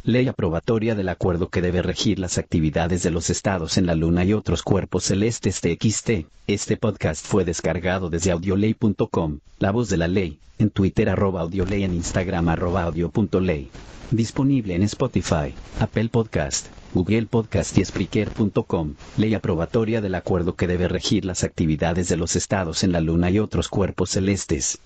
Ley aprobatoria del acuerdo que debe regir las actividades de los estados en la Luna y otros cuerpos celestes TXT. Este podcast fue descargado desde audioley.com, la voz de la ley, en Twitter @audioley, en Instagram @audio.ley. Disponible en Spotify, Apple Podcast, Google Podcast y Spreaker.com. Ley aprobatoria del acuerdo que debe regir las actividades de los estados en la Luna y otros cuerpos celestes.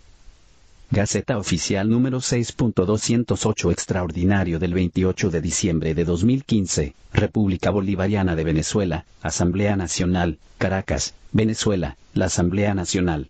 Gaceta Oficial número 6.208 extraordinario del 28 de diciembre de 2015, República Bolivariana de Venezuela, Asamblea Nacional, Caracas, Venezuela, la Asamblea Nacional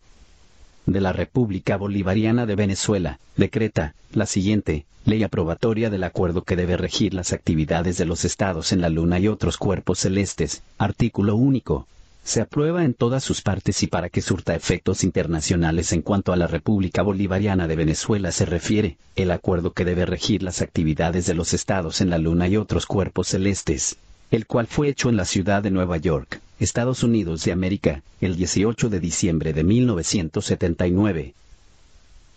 de la República Bolivariana de Venezuela, decreta, la siguiente, ley aprobatoria del acuerdo que debe regir las actividades de los estados en la Luna y otros cuerpos celestes, artículo único. Se aprueba en todas sus partes y para que surta efectos internacionales en cuanto a la República Bolivariana de Venezuela se refiere, el acuerdo que debe regir las actividades de los estados en la Luna y otros cuerpos celestes, el cual fue hecho en la ciudad de Nueva York, Estados Unidos de América, el 18 de diciembre de 1979.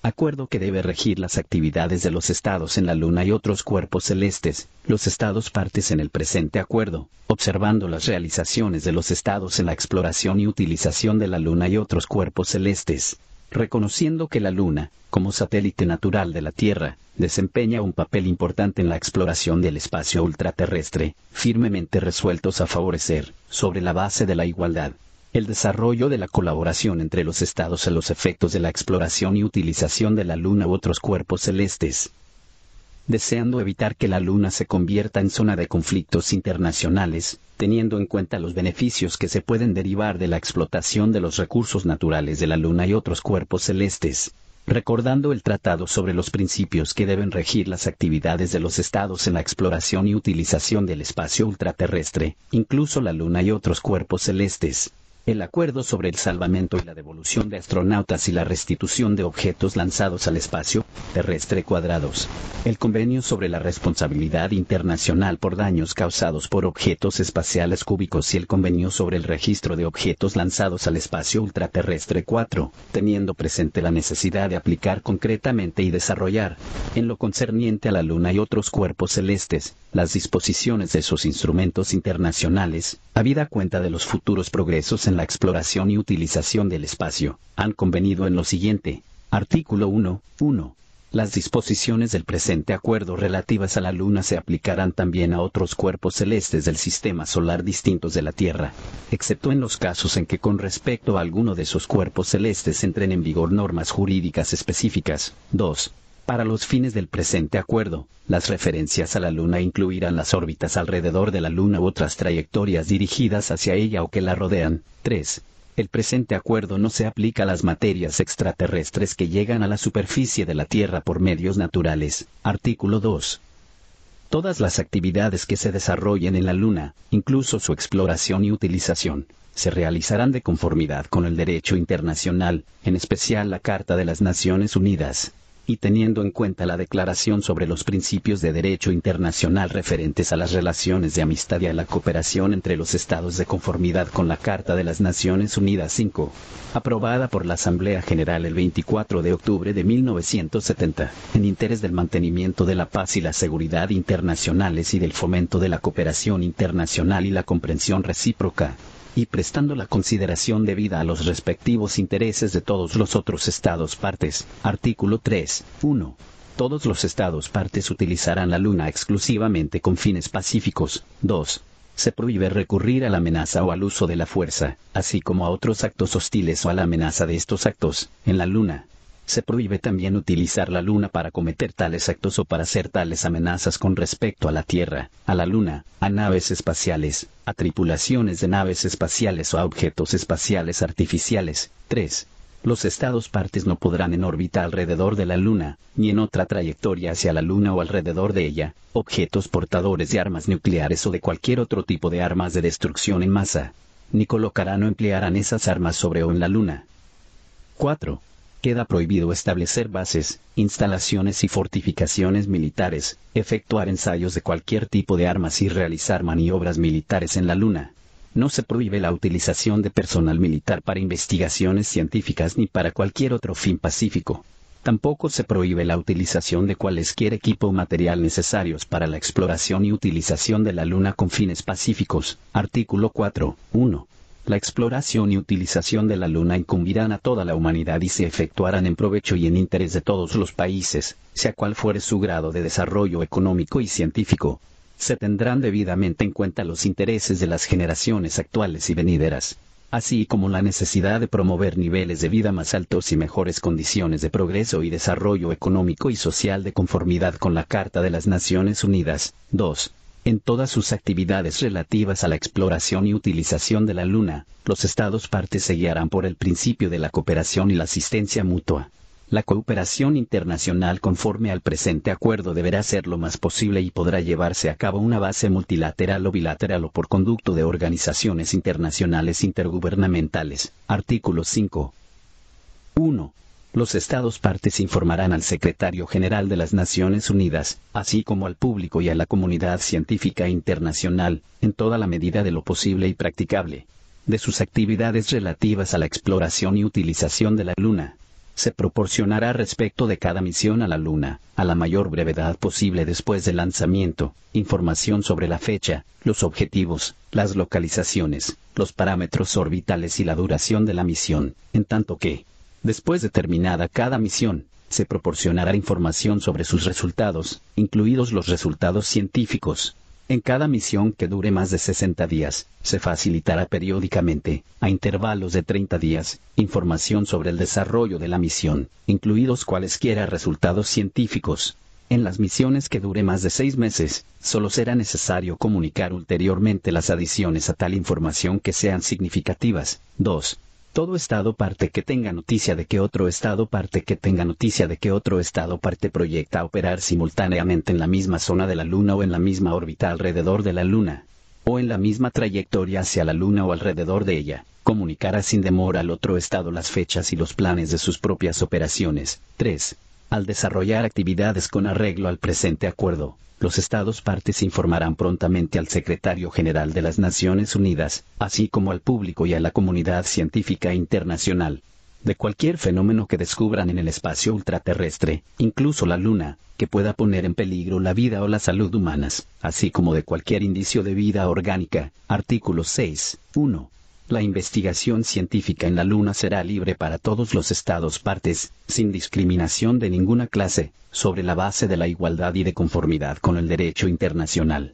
Acuerdo que debe regir las actividades de los estados en la Luna y otros cuerpos celestes, los estados partes en el presente acuerdo, observando las realizaciones de los estados en la exploración y utilización de la Luna y otros cuerpos celestes, reconociendo que la Luna, como satélite natural de la Tierra, desempeña un papel importante en la exploración del espacio ultraterrestre, firmemente resueltos a favorecer, sobre la base de la igualdad, el desarrollo de la colaboración entre los estados a los efectos de la exploración y utilización de la Luna u otros cuerpos celestes, deseando evitar que la Luna se convierta en zona de conflictos internacionales, teniendo en cuenta los beneficios que se pueden derivar de la explotación de los recursos naturales de la Luna y otros cuerpos celestes, recordando el tratado sobre los principios que deben regir las actividades de los estados en la exploración y utilización del espacio ultraterrestre, incluso la Luna y otros cuerpos celestes. El acuerdo sobre el salvamento y la devolución de astronautas y la restitución de objetos lanzados al espacio terrestre cuadrados. El convenio sobre la responsabilidad internacional por daños causados por objetos espaciales cúbicos y el convenio sobre el registro de objetos lanzados al espacio ultraterrestre 4, teniendo presente la necesidad de aplicar concretamente y desarrollar, en lo concerniente a la Luna y otros cuerpos celestes, las disposiciones de sus instrumentos internacionales, habida cuenta de los futuros progresos en la exploración y utilización del espacio, han convenido en lo siguiente. Artículo 1. Las disposiciones del presente acuerdo relativas a la Luna se aplicarán también a otros cuerpos celestes del sistema solar distintos de la Tierra, excepto en los casos en que con respecto a alguno de esos cuerpos celestes entren en vigor normas jurídicas específicas. 2. Para los fines del presente acuerdo, las referencias a la Luna incluirán las órbitas alrededor de la Luna u otras trayectorias dirigidas hacia ella o que la rodean. 3. El presente acuerdo no se aplica a las materias extraterrestres que llegan a la superficie de la Tierra por medios naturales. Artículo 2. Todas las actividades que se desarrollen en la Luna, incluso su exploración y utilización, se realizarán de conformidad con el derecho internacional, en especial la Carta de las Naciones Unidas, y teniendo en cuenta la Declaración sobre los Principios de Derecho Internacional referentes a las relaciones de amistad y a la cooperación entre los Estados de conformidad con la Carta de las Naciones Unidas 5, aprobada por la Asamblea General el 24 de octubre de 1970, en interés del mantenimiento de la paz y la seguridad internacionales y del fomento de la cooperación internacional y la comprensión recíproca, y prestando la consideración debida a los respectivos intereses de todos los otros estados partes. Artículo 3. 1. Todos los estados partes utilizarán la Luna exclusivamente con fines pacíficos. 2. Se prohíbe recurrir a la amenaza o al uso de la fuerza, así como a otros actos hostiles o a la amenaza de estos actos, en la Luna. Se prohíbe también utilizar la Luna para cometer tales actos o para hacer tales amenazas con respecto a la Tierra, a la Luna, a naves espaciales, a tripulaciones de naves espaciales o a objetos espaciales artificiales. 3. Los estados partes no podrán en órbita alrededor de la Luna, ni en otra trayectoria hacia la Luna o alrededor de ella, objetos portadores de armas nucleares o de cualquier otro tipo de armas de destrucción en masa, ni colocarán o emplearán esas armas sobre o en la Luna. 4. Queda prohibido establecer bases, instalaciones y fortificaciones militares, efectuar ensayos de cualquier tipo de armas y realizar maniobras militares en la Luna. No se prohíbe la utilización de personal militar para investigaciones científicas ni para cualquier otro fin pacífico. Tampoco se prohíbe la utilización de cualesquier equipo o material necesarios para la exploración y utilización de la Luna con fines pacíficos. Artículo 4. 1. La exploración y utilización de la Luna incumbirán a toda la humanidad y se efectuarán en provecho y en interés de todos los países, sea cual fuere su grado de desarrollo económico y científico. Se tendrán debidamente en cuenta los intereses de las generaciones actuales y venideras, así como la necesidad de promover niveles de vida más altos y mejores condiciones de progreso y desarrollo económico y social de conformidad con la Carta de las Naciones Unidas. 2. En todas sus actividades relativas a la exploración y utilización de la Luna, los Estados partes se guiarán por el principio de la cooperación y la asistencia mutua. La cooperación internacional conforme al presente acuerdo deberá ser lo más posible y podrá llevarse a cabo una base multilateral o bilateral o por conducto de organizaciones internacionales intergubernamentales. Artículo 5. 1. Los Estados partes informarán al Secretario General de las Naciones Unidas, así como al público y a la comunidad científica internacional, en toda la medida de lo posible y practicable, de sus actividades relativas a la exploración y utilización de la Luna. Se proporcionará respecto de cada misión a la Luna, a la mayor brevedad posible después del lanzamiento, información sobre la fecha, los objetivos, las localizaciones, los parámetros orbitales y la duración de la misión, en tanto que, después de terminada cada misión, se proporcionará información sobre sus resultados, incluidos los resultados científicos. En cada misión que dure más de 60 días, se facilitará periódicamente, a intervalos de 30 días, información sobre el desarrollo de la misión, incluidos cualesquiera resultados científicos. En las misiones que dure más de 6 meses, solo será necesario comunicar ulteriormente las adiciones a tal información que sean significativas. 2. Todo Estado parte que tenga noticia de que otro Estado parte que tenga noticia de que otro Estado parte proyecta operar simultáneamente en la misma zona de la Luna o en la misma órbita alrededor de la Luna, o en la misma trayectoria hacia la Luna o alrededor de ella, comunicará sin demora al otro Estado las fechas y los planes de sus propias operaciones. 3. Al desarrollar actividades con arreglo al presente acuerdo, los Estados partes informarán prontamente al Secretario General de las Naciones Unidas, así como al público y a la comunidad científica internacional, de cualquier fenómeno que descubran en el espacio ultraterrestre, incluso la Luna, que pueda poner en peligro la vida o la salud humanas, así como de cualquier indicio de vida orgánica. Artículo 6. 1. La investigación científica en la Luna será libre para todos los Estados partes, sin discriminación de ninguna clase, sobre la base de la igualdad y de conformidad con el derecho internacional.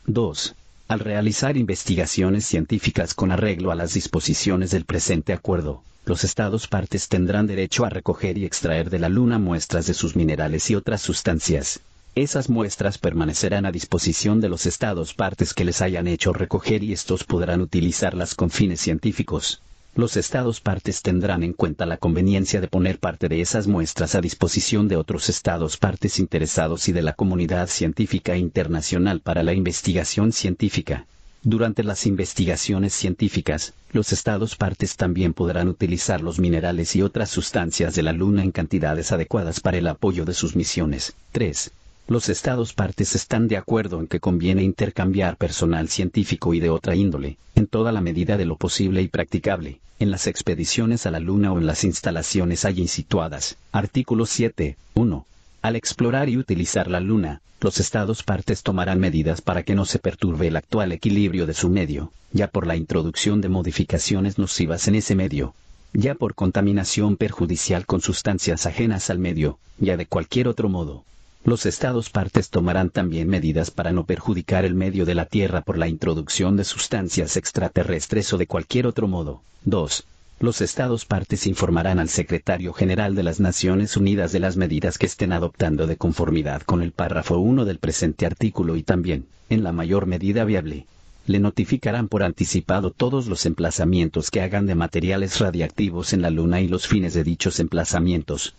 2. Al realizar investigaciones científicas con arreglo a las disposiciones del presente acuerdo, los Estados partes tendrán derecho a recoger y extraer de la Luna muestras de sus minerales y otras sustancias. Esas muestras permanecerán a disposición de los Estados partes que les hayan hecho recoger y estos podrán utilizarlas con fines científicos. Los Estados partes tendrán en cuenta la conveniencia de poner parte de esas muestras a disposición de otros Estados partes interesados y de la comunidad científica internacional para la investigación científica. Durante las investigaciones científicas, los Estados partes también podrán utilizar los minerales y otras sustancias de la Luna en cantidades adecuadas para el apoyo de sus misiones. 3. Los Estados partes están de acuerdo en que conviene intercambiar personal científico y de otra índole, en toda la medida de lo posible y practicable, en las expediciones a la Luna o en las instalaciones allí situadas. Artículo 7. 1. Al explorar y utilizar la Luna, los Estados partes tomarán medidas para que no se perturbe el actual equilibrio de su medio, ya por la introducción de modificaciones nocivas en ese medio, ya por contaminación perjudicial con sustancias ajenas al medio, ya de cualquier otro modo. Los Estados partes tomarán también medidas para no perjudicar el medio de la Tierra por la introducción de sustancias extraterrestres o de cualquier otro modo. 2. Los Estados partes informarán al Secretario General de las Naciones Unidas de las medidas que estén adoptando de conformidad con el párrafo 1 del presente artículo y también, en la mayor medida viable, le notificarán por anticipado todos los emplazamientos que hagan de materiales radiactivos en la Luna y los fines de dichos emplazamientos.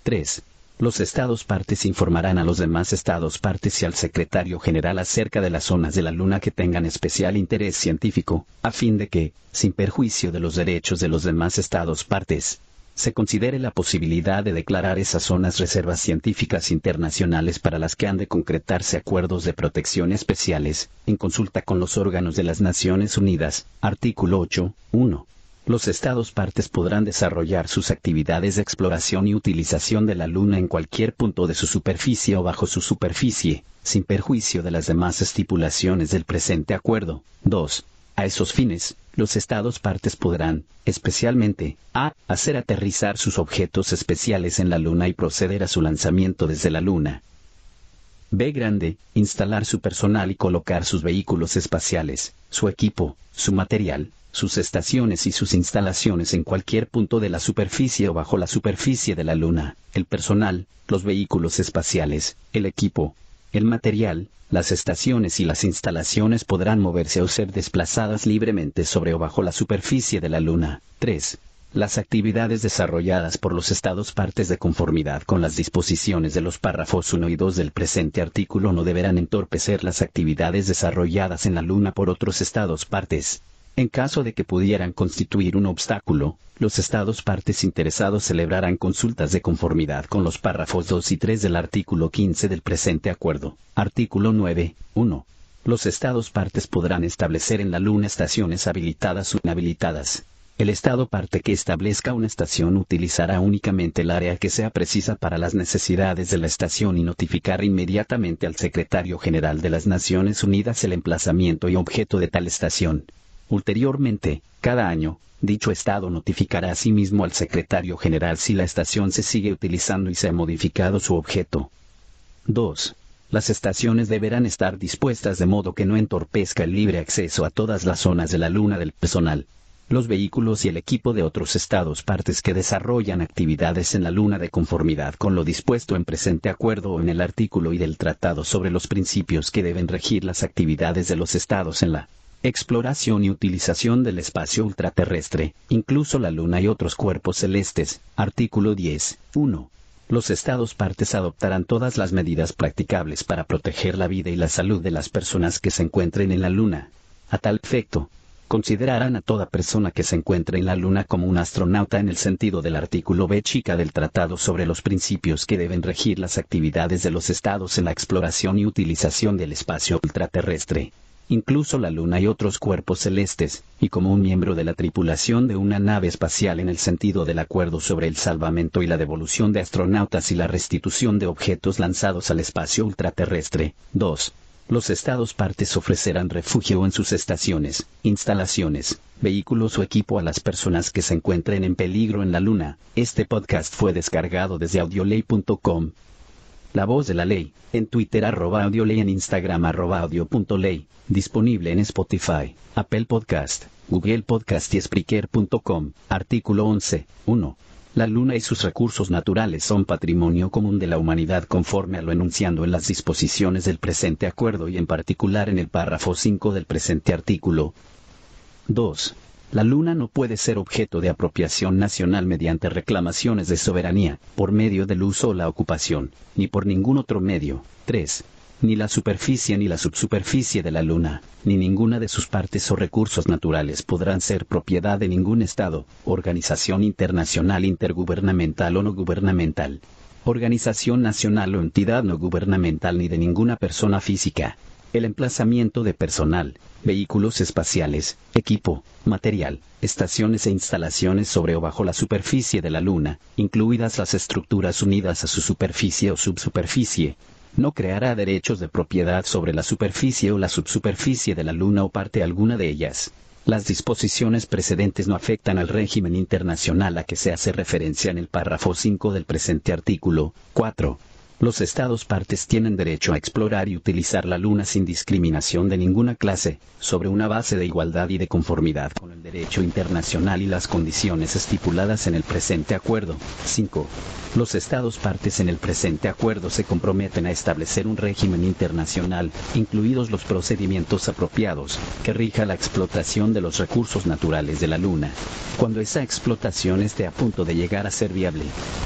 3. Los Estados partes informarán a los demás Estados partes y al Secretario General acerca de las zonas de la Luna que tengan especial interés científico, a fin de que, sin perjuicio de los derechos de los demás Estados partes, se considere la posibilidad de declarar esas zonas reservas científicas internacionales para las que han de concretarse acuerdos de protección especiales, en consulta con los órganos de las Naciones Unidas. Artículo 8. 1. Los Estados partes podrán desarrollar sus actividades de exploración y utilización de la Luna en cualquier punto de su superficie o bajo su superficie, sin perjuicio de las demás estipulaciones del presente acuerdo. 2. A esos fines, los Estados partes podrán, especialmente, a. hacer aterrizar sus objetos especiales en la Luna y proceder a su lanzamiento desde la Luna. B. Instalar su personal y colocar sus vehículos espaciales, su equipo, su material, sus estaciones y sus instalaciones en cualquier punto de la superficie o bajo la superficie de la Luna. El personal, los vehículos espaciales, el equipo, el material, las estaciones y las instalaciones podrán moverse o ser desplazadas libremente sobre o bajo la superficie de la Luna. 3. Las actividades desarrolladas por los Estados partes de conformidad con las disposiciones de los párrafos 1 y 2 del presente artículo no deberán entorpecer las actividades desarrolladas en la Luna por otros Estados partes. En caso de que pudieran constituir un obstáculo, los Estados partes interesados celebrarán consultas de conformidad con los párrafos 2 y 3 del artículo 15 del presente acuerdo. Artículo 9. 1. Los Estados partes podrán establecer en la Luna estaciones habilitadas o inhabilitadas. El Estado parte que establezca una estación utilizará únicamente el área que sea precisa para las necesidades de la estación y notificar inmediatamente al Secretario General de las Naciones Unidas el emplazamiento y objeto de tal estación. Ulteriormente, cada año, dicho Estado notificará asimismo al Secretario General si la estación se sigue utilizando y se ha modificado su objeto. 2. Las estaciones deberán estar dispuestas de modo que no entorpezca el libre acceso a todas las zonas de la Luna del personal, los vehículos y el equipo de otros Estados partes que desarrollan actividades en la Luna de conformidad con lo dispuesto en presente acuerdo o en el artículo y del tratado sobre los principios que deben regir las actividades de los Estados en la exploración y utilización del espacio ultraterrestre, incluso la Luna y otros cuerpos celestes. Artículo 10. 1. Los Estados partes adoptarán todas las medidas practicables para proteger la vida y la salud de las personas que se encuentren en la Luna. A tal efecto, considerarán a toda persona que se encuentre en la Luna como un astronauta en el sentido del artículo B chica del Tratado sobre los principios que deben regir las actividades de los Estados en la exploración y utilización del espacio ultraterrestre, incluso la Luna y otros cuerpos celestes, y como un miembro de la tripulación de una nave espacial en el sentido del acuerdo sobre el salvamento y la devolución de astronautas y la restitución de objetos lanzados al espacio ultraterrestre. 2. Los Estados partes ofrecerán refugio en sus estaciones, instalaciones, vehículos o equipo a las personas que se encuentren en peligro en la Luna. Este podcast fue descargado desde audioley.com. La voz de la ley, en Twitter @audioley, en Instagram @audio.ley, disponible en Spotify, Apple Podcast, Google Podcast y Spreaker.com. Artículo 11. 1. La Luna y sus recursos naturales son patrimonio común de la humanidad conforme a lo enunciado en las disposiciones del presente acuerdo y en particular en el párrafo 5 del presente artículo. 2. La Luna no puede ser objeto de apropiación nacional mediante reclamaciones de soberanía, por medio del uso o la ocupación, ni por ningún otro medio. 3. Ni la superficie ni la subsuperficie de la Luna, ni ninguna de sus partes o recursos naturales podrán ser propiedad de ningún Estado, organización internacional intergubernamental o no gubernamental, organización nacional o entidad no gubernamental ni de ninguna persona física. El emplazamiento de personal, vehículos espaciales, equipo, material, estaciones e instalaciones sobre o bajo la superficie de la Luna, incluidas las estructuras unidas a su superficie o subsuperficie, no creará derechos de propiedad sobre la superficie o la subsuperficie de la Luna o parte alguna de ellas. Las disposiciones precedentes no afectan al régimen internacional a que se hace referencia en el párrafo 5 del presente artículo. 4. Los Estados partes tienen derecho a explorar y utilizar la Luna sin discriminación de ninguna clase, sobre una base de igualdad y de conformidad con el derecho internacional y las condiciones estipuladas en el presente acuerdo. 5. Los Estados partes en el presente acuerdo se comprometen a establecer un régimen internacional, incluidos los procedimientos apropiados, que rija la explotación de los recursos naturales de la Luna, cuando esa explotación esté a punto de llegar a ser viable.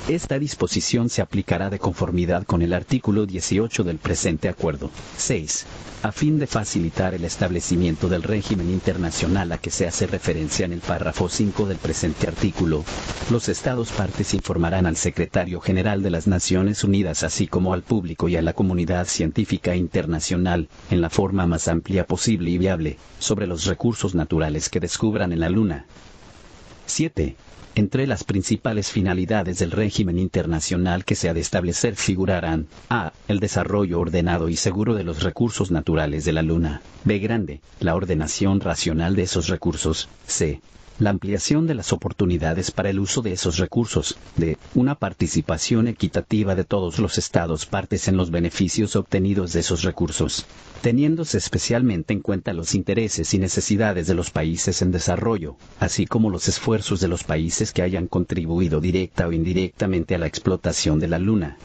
Esta disposición se aplicará de conformidad con el artículo 18 del presente acuerdo. 6. A fin de facilitar el establecimiento del régimen internacional a que se hace referencia en el párrafo 5 del presente artículo, los Estados partes informarán al Secretario General de las Naciones Unidas así como al público y a la comunidad científica internacional, en la forma más amplia posible y viable, sobre los recursos naturales que descubran en la Luna. 7. Entre las principales finalidades del régimen internacional que se ha de establecer figurarán: a. El desarrollo ordenado y seguro de los recursos naturales de la Luna. B. La ordenación racional de esos recursos. C. La ampliación de las oportunidades para el uso de esos recursos. D. Una participación equitativa de todos los estados partes en los beneficios obtenidos de esos recursos, teniéndose especialmente en cuenta los intereses y necesidades de los países en desarrollo, así como los esfuerzos de los países que hayan contribuido directa o indirectamente a la explotación de la Luna.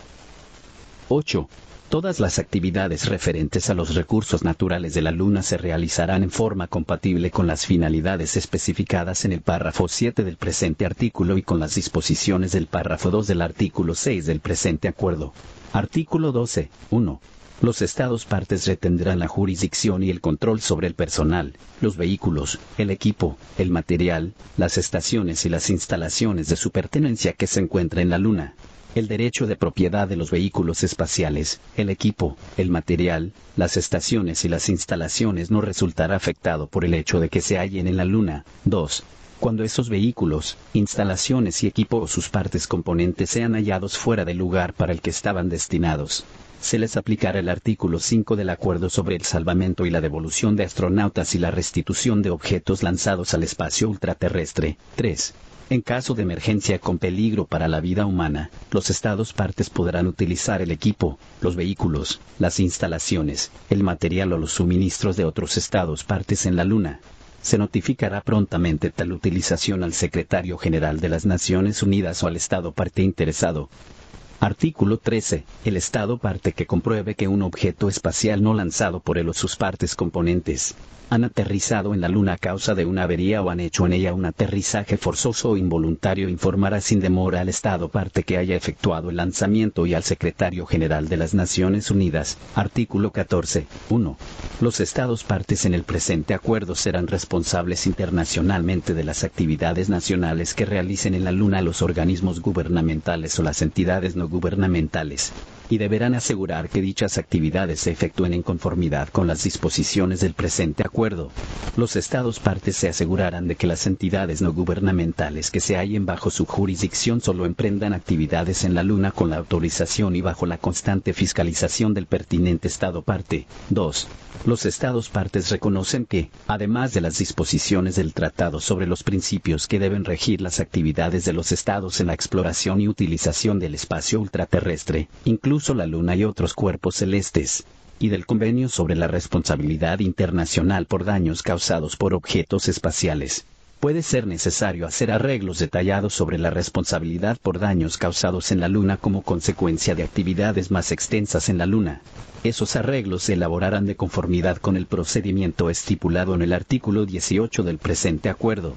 8. Todas las actividades referentes a los recursos naturales de la Luna se realizarán en forma compatible con las finalidades especificadas en el párrafo 7 del presente artículo y con las disposiciones del párrafo 2 del artículo 6 del presente acuerdo. Artículo 12. 1. Los estados partes retendrán la jurisdicción y el control sobre el personal, los vehículos, el equipo, el material, las estaciones y las instalaciones de su pertenencia que se encuentra en la Luna. El derecho de propiedad de los vehículos espaciales, el equipo, el material, las estaciones y las instalaciones no resultará afectado por el hecho de que se hallen en la Luna. 2. Cuando esos vehículos, instalaciones y equipo o sus partes componentes sean hallados fuera del lugar para el que estaban destinados, se les aplicará el artículo 5 del Acuerdo sobre el salvamento y la devolución de astronautas y la restitución de objetos lanzados al espacio ultraterrestre. 3. En caso de emergencia con peligro para la vida humana, los estados partes podrán utilizar el equipo, los vehículos, las instalaciones, el material o los suministros de otros estados partes en la Luna. Se notificará prontamente tal utilización al Secretario General de las Naciones Unidas o al estado parte interesado. Artículo 13. El estado parte que compruebe que un objeto espacial no lanzado por él o sus partes componentes han aterrizado en la Luna a causa de una avería o han hecho en ella un aterrizaje forzoso o involuntario informará sin demora al estado parte que haya efectuado el lanzamiento y al Secretario General de las Naciones Unidas. Artículo 14. 1. Los estados partes en el presente acuerdo serán responsables internacionalmente de las actividades nacionales que realicen en la Luna los organismos gubernamentales o las entidades no gubernamentales, y deberán asegurar que dichas actividades se efectúen en conformidad con las disposiciones del presente acuerdo. Los estados partes se asegurarán de que las entidades no gubernamentales que se hallen bajo su jurisdicción solo emprendan actividades en la Luna con la autorización y bajo la constante fiscalización del pertinente estado parte. 2. Los estados partes reconocen que, además de las disposiciones del tratado sobre los principios que deben regir las actividades de los estados en la exploración y utilización del espacio ultraterrestre, incluso la Luna y otros cuerpos celestes, y del Convenio sobre la Responsabilidad Internacional por Daños Causados por Objetos Espaciales, puede ser necesario hacer arreglos detallados sobre la responsabilidad por daños causados en la Luna como consecuencia de actividades más extensas en la Luna. Esos arreglos se elaborarán de conformidad con el procedimiento estipulado en el artículo 18 del presente acuerdo.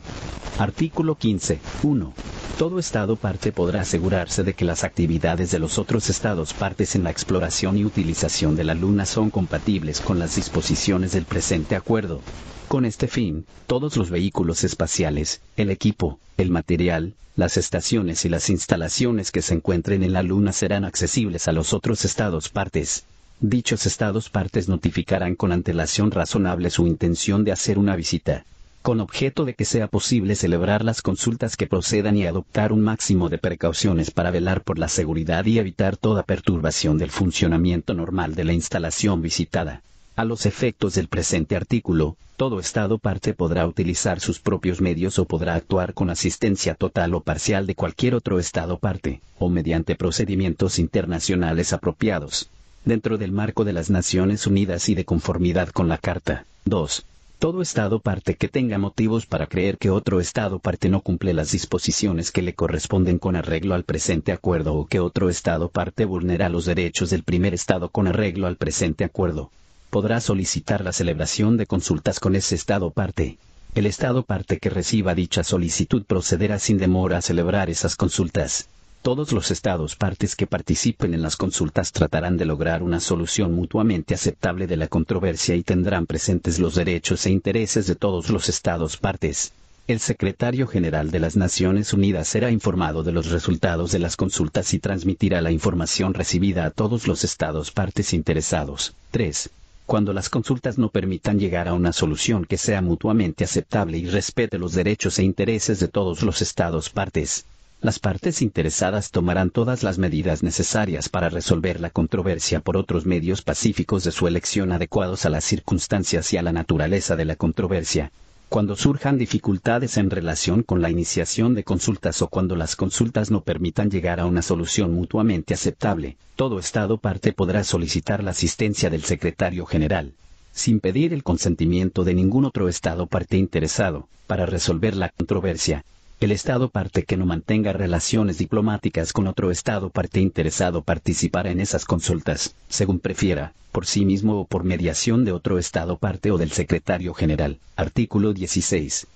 Artículo 15. 1. Todo estado parte podrá asegurarse de que las actividades de los otros estados partes en la exploración y utilización de la Luna son compatibles con las disposiciones del presente acuerdo. Con este fin, todos los vehículos espaciales, el equipo, el material, las estaciones y las instalaciones que se encuentren en la Luna serán accesibles a los otros estados partes. Dichos estados partes notificarán con antelación razonable su intención de hacer una visita, con objeto de que sea posible celebrar las consultas que procedan y adoptar un máximo de precauciones para velar por la seguridad y evitar toda perturbación del funcionamiento normal de la instalación visitada. A los efectos del presente artículo, todo estado parte podrá utilizar sus propios medios o podrá actuar con asistencia total o parcial de cualquier otro estado parte, o mediante procedimientos internacionales apropiados, dentro del marco de las Naciones Unidas y de conformidad con la Carta. 2. Todo estado parte que tenga motivos para creer que otro estado parte no cumple las disposiciones que le corresponden con arreglo al presente acuerdo o que otro estado parte vulnera los derechos del primer estado con arreglo al presente acuerdo, podrá solicitar la celebración de consultas con ese estado parte. El estado parte que reciba dicha solicitud procederá sin demora a celebrar esas consultas. Todos los estados partes que participen en las consultas tratarán de lograr una solución mutuamente aceptable de la controversia y tendrán presentes los derechos e intereses de todos los estados partes. El Secretario General de las Naciones Unidas será informado de los resultados de las consultas y transmitirá la información recibida a todos los estados partes interesados. 3. Cuando las consultas no permitan llegar a una solución que sea mutuamente aceptable y respete los derechos e intereses de todos los estados partes, las partes interesadas tomarán todas las medidas necesarias para resolver la controversia por otros medios pacíficos de su elección adecuados a las circunstancias y a la naturaleza de la controversia. Cuando surjan dificultades en relación con la iniciación de consultas o cuando las consultas no permitan llegar a una solución mutuamente aceptable, todo Estado parte podrá solicitar la asistencia del Secretario General, sin pedir el consentimiento de ningún otro Estado parte interesado, para resolver la controversia. El Estado parte que no mantenga relaciones diplomáticas con otro Estado parte interesado participará en esas consultas, según prefiera, por sí mismo o por mediación de otro Estado parte o del Secretario General. Artículo 16.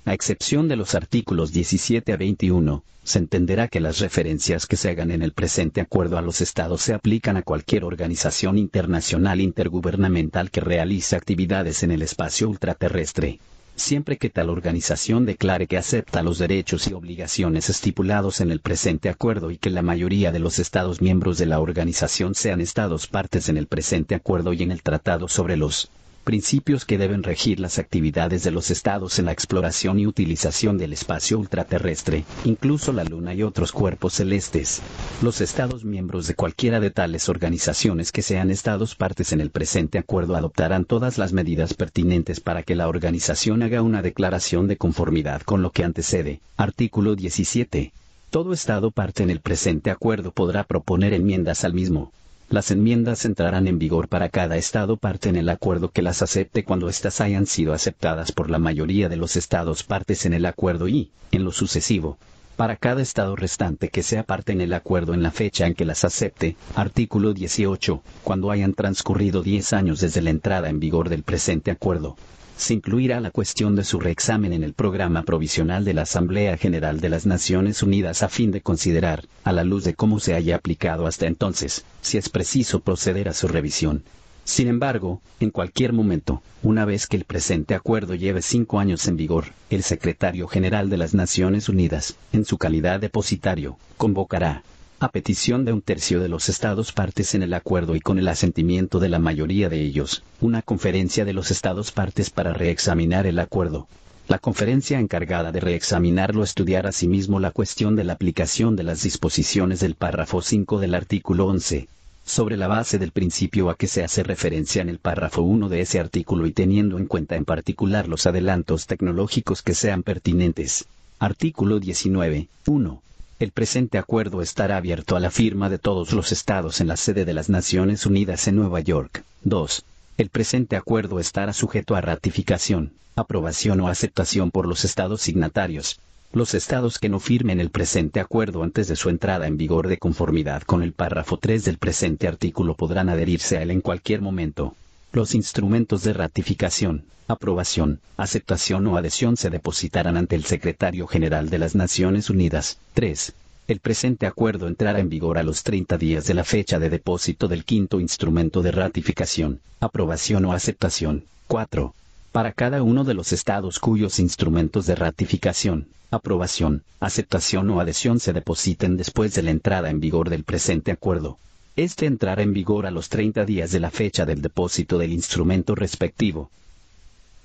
A excepción de los artículos 17 a 21, se entenderá que las referencias que se hagan en el presente acuerdo a los Estados se aplican a cualquier organización internacional intergubernamental que realice actividades en el espacio ultraterrestre, siempre que tal organización declare que acepta los derechos y obligaciones estipulados en el presente acuerdo y que la mayoría de los Estados miembros de la organización sean Estados partes en el presente acuerdo y en el tratado sobre los principios que deben regir las actividades de los Estados en la exploración y utilización del espacio ultraterrestre, incluso la Luna y otros cuerpos celestes. Los Estados miembros de cualquiera de tales organizaciones que sean Estados partes en el presente acuerdo adoptarán todas las medidas pertinentes para que la organización haga una declaración de conformidad con lo que antecede. Artículo 17. Todo Estado parte en el presente acuerdo podrá proponer enmiendas al mismo. Las enmiendas entrarán en vigor para cada Estado parte en el acuerdo que las acepte cuando éstas hayan sido aceptadas por la mayoría de los Estados partes en el acuerdo y, en lo sucesivo, para cada Estado restante que sea parte en el acuerdo en la fecha en que las acepte. Artículo 18. Cuando hayan transcurrido 10 años desde la entrada en vigor del presente acuerdo, se incluirá la cuestión de su reexamen en el programa provisional de la Asamblea General de las Naciones Unidas a fin de considerar, a la luz de cómo se haya aplicado hasta entonces, si es preciso proceder a su revisión. Sin embargo, en cualquier momento, una vez que el presente acuerdo lleve 5 años en vigor, el Secretario General de las Naciones Unidas, en su calidad depositario, convocará, a petición de 1/3 de los Estados partes en el acuerdo y con el asentimiento de la mayoría de ellos, una conferencia de los Estados partes para reexaminar el acuerdo. La conferencia encargada de reexaminarlo estudiará asimismo la cuestión de la aplicación de las disposiciones del párrafo 5 del artículo 11, sobre la base del principio a que se hace referencia en el párrafo 1 de ese artículo y teniendo en cuenta en particular los adelantos tecnológicos que sean pertinentes. Artículo 19. 1. El presente acuerdo estará abierto a la firma de todos los Estados en la sede de las Naciones Unidas en Nueva York. 2. El presente acuerdo estará sujeto a ratificación, aprobación o aceptación por los Estados signatarios. Los Estados que no firmen el presente acuerdo antes de su entrada en vigor de conformidad con el párrafo 3 del presente artículo podrán adherirse a él en cualquier momento. Los instrumentos de ratificación, aprobación, aceptación o adhesión se depositarán ante el Secretario General de las Naciones Unidas. 3. El presente acuerdo entrará en vigor a los 30 días de la fecha de depósito del quinto instrumento de ratificación, aprobación o aceptación. 4. Para cada uno de los Estados cuyos instrumentos de ratificación, aprobación, aceptación o adhesión se depositen después de la entrada en vigor del presente acuerdo, este entrará en vigor a los 30 días de la fecha del depósito del instrumento respectivo.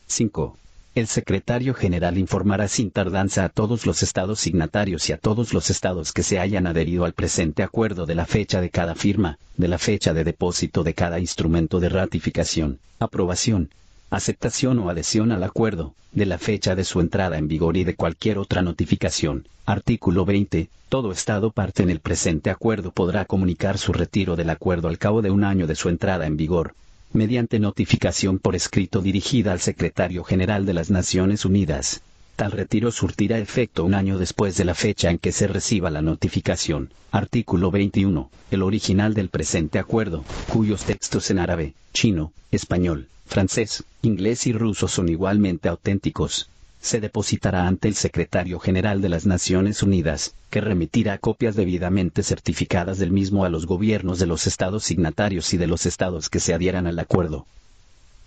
5. El Secretario General informará sin tardanza a todos los Estados signatarios y a todos los Estados que se hayan adherido al presente acuerdo de la fecha de cada firma, de la fecha de depósito de cada instrumento de ratificación, aprobación, aceptación o adhesión al acuerdo, de la fecha de su entrada en vigor y de cualquier otra notificación. Artículo 20. Todo Estado parte en el presente acuerdo podrá comunicar su retiro del acuerdo al cabo de 1 año de su entrada en vigor, mediante notificación por escrito dirigida al Secretario General de las Naciones Unidas. Tal retiro surtirá efecto 1 año después de la fecha en que se reciba la notificación. Artículo 21. El original del presente acuerdo, cuyos textos en árabe, chino, español, francés, inglés y ruso son igualmente auténticos, se depositará ante el Secretario General de las Naciones Unidas, que remitirá copias debidamente certificadas del mismo a los gobiernos de los Estados signatarios y de los Estados que se adhieran al acuerdo.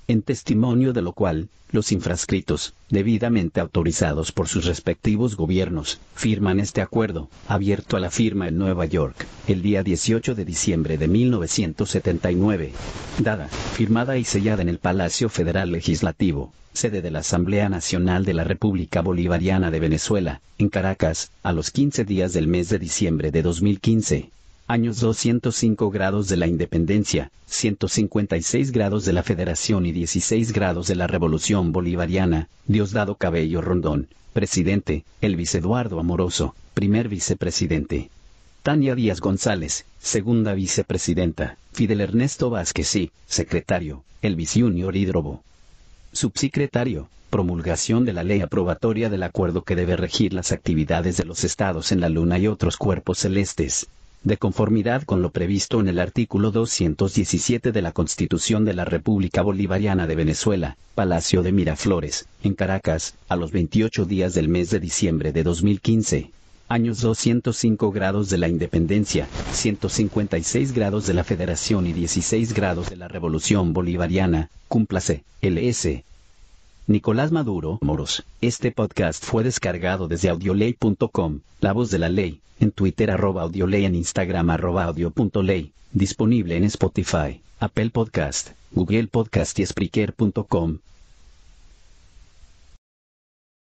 En testimonio de lo cual, los infrascritos, debidamente autorizados por sus respectivos gobiernos, firman este acuerdo, abierto a la firma en Nueva York, el día 18 de diciembre de 1979. Dada, firmada y sellada en el Palacio Federal Legislativo, sede de la Asamblea Nacional de la República Bolivariana de Venezuela, en Caracas, a los 15 días del mes de diciembre de 2015. Años 205 grados de la independencia, 156 grados de la federación y 16 grados de la revolución bolivariana. Diosdado Cabello Rondón, presidente. Elvis Eduardo Amoroso, primer vicepresidente. Tania Díaz González, segunda vicepresidenta. Fidel Ernesto Vázquez y, secretario. Elvis Junior Hidrobo. Subsecretario. Promulgación de la ley aprobatoria del acuerdo que debe regir las actividades de los estados en la Luna y otros cuerpos celestes. De conformidad con lo previsto en el artículo 217 de la Constitución de la República Bolivariana de Venezuela, Palacio de Miraflores, en Caracas, a los 28 días del mes de diciembre de 2015. Años 205 grados de la independencia, 156 grados de la federación y 16 grados de la revolución bolivariana. Cúmplase, LS. Nicolás Maduro Moros. Este podcast fue descargado desde audioley.com, La Voz de la Ley, en Twitter @audioley, en Instagram @audio.ley, disponible en Spotify, Apple Podcast, Google Podcast y Spreaker.com.